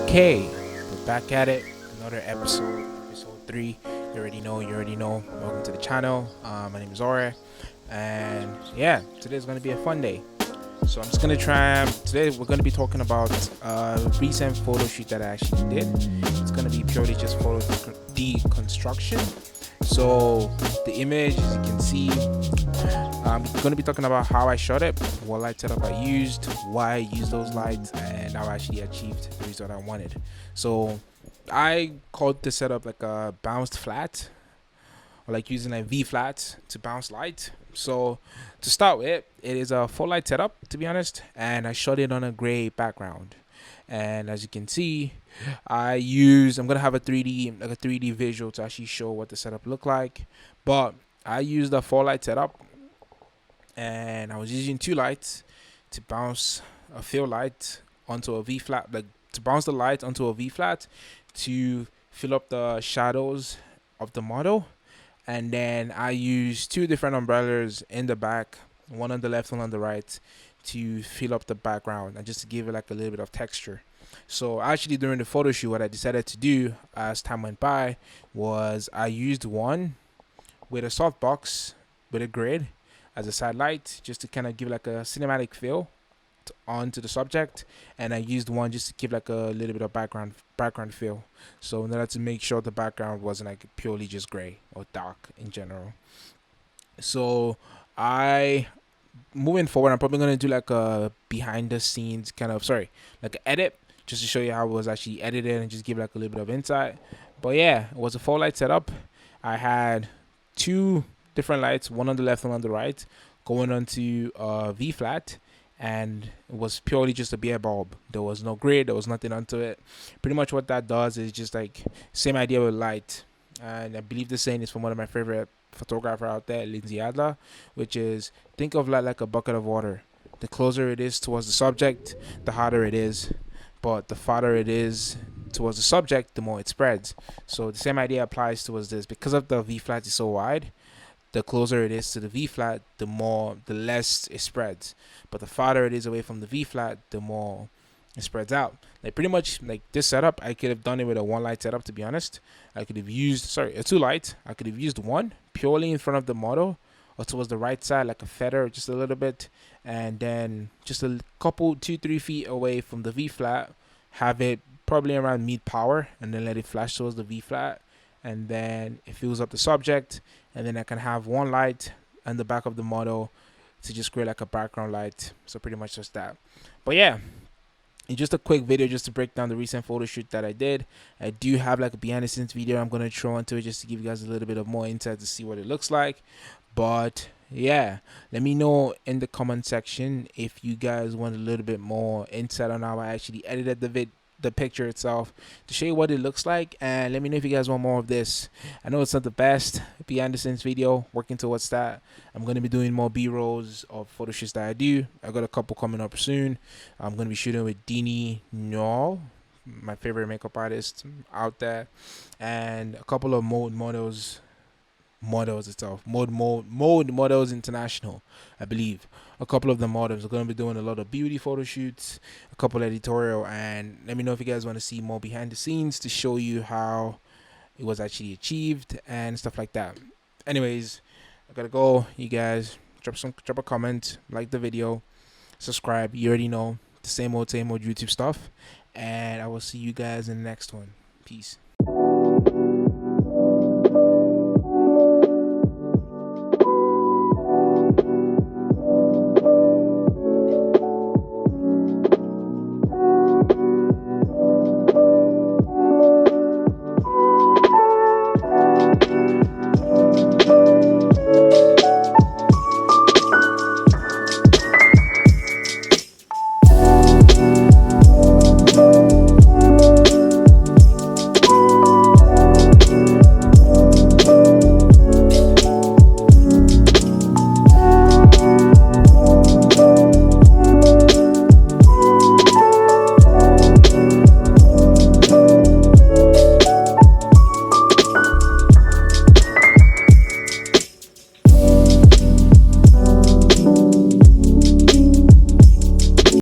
Okay, we're back at it. Another episode 3. You already know. Welcome to the channel. My name is Ore, and yeah, today's gonna be a fun day. So I'm just gonna try. Today we're gonna be talking about a recent photo shoot that I actually did. It's gonna be purely just photo deconstruction. So the image, as you can see, I'm going to be talking about how I shot it, what light setup I used, why I used those lights, and how I actually achieved the result I wanted. So I called this setup like a bounced flat, or like using a V flat to bounce light. So to start with, it is a full light setup, to be honest, and I shot it on a gray background. And as you can see, I'm gonna have a 3D visual to actually show what the setup looked like. But I used a full light setup, and I was using two lights to bounce a fill light onto a V flat, like to bounce the light onto a V flat to fill up the shadows of the model. And then I used two different umbrellas in the back, one on the left, one on the right, to fill up the background and just to give it like a little bit of texture. So actually during the photo shoot, what I decided to do as time went by was I used one with a softbox with a grid as a side light just to kind of give like a cinematic feel onto the subject, and I used one just to give like a little bit of background feel. So in order to make sure the background wasn't like purely just gray or dark in general. So I moving forward, I'm probably gonna do like a behind the scenes kind of like an edit just to show you how it was actually edited and just give like a little bit of insight. But yeah, it was a full light setup. I had two different lights, one on the left, one on the right, going onto V flat, and it was purely just a bare bulb. There was no grid, there was nothing onto it. Pretty much what that does is just like same idea with light. And I believe the saying is from one of my favorite photographer out there, Lindsay Adler, which is think of light like a bucket of water. The closer it is towards the subject, the harder it is. But the farther it is towards the subject, the more it spreads. So the same idea applies towards this. Because of the V flat is so wide, the closer it is to the V flat, the less it spreads. But the farther it is away from the V flat, the more it spreads out. Like pretty much like this setup, I could have done it with a one light setup, to be honest. I could have used a two light. I could have used one purely in front of the model or towards the right side, like a feather, just a little bit, and then just a couple 2-3 feet away from the V flat, have it probably around mid power, and then let it flash towards the V flat, and then it fills up the subject, and then I can have one light on the back of the model to just create like a background light. So pretty much just that. But yeah, it's just a quick video just to break down the recent photo shoot that I did. I do have like a behind the scenes video I'm gonna throw into it just to give you guys a little bit of more insight to see what it looks like. But yeah, let me know in the comment section if you guys want a little bit more insight on how I actually edited the picture itself to show you what it looks like, and let me know if you guys want more of this. I know it's not the best behind the scenes video, working towards that. I'm going to be doing more b-rolls of photo shoots that I do. I got a couple coming up soon. I'm going to be shooting with Dini Noel, my favorite makeup artist out there, and a couple of mode models international, I believe. A couple of the models are going to be doing a lot of beauty photo shoots, a couple editorial, and let me know if you guys want to see more behind the scenes to show you how it was actually achieved and stuff like that. Anyways, I gotta go. You guys drop a comment, like the video, subscribe. You already know the same old YouTube stuff, and I will see you guys in the next one. Peace.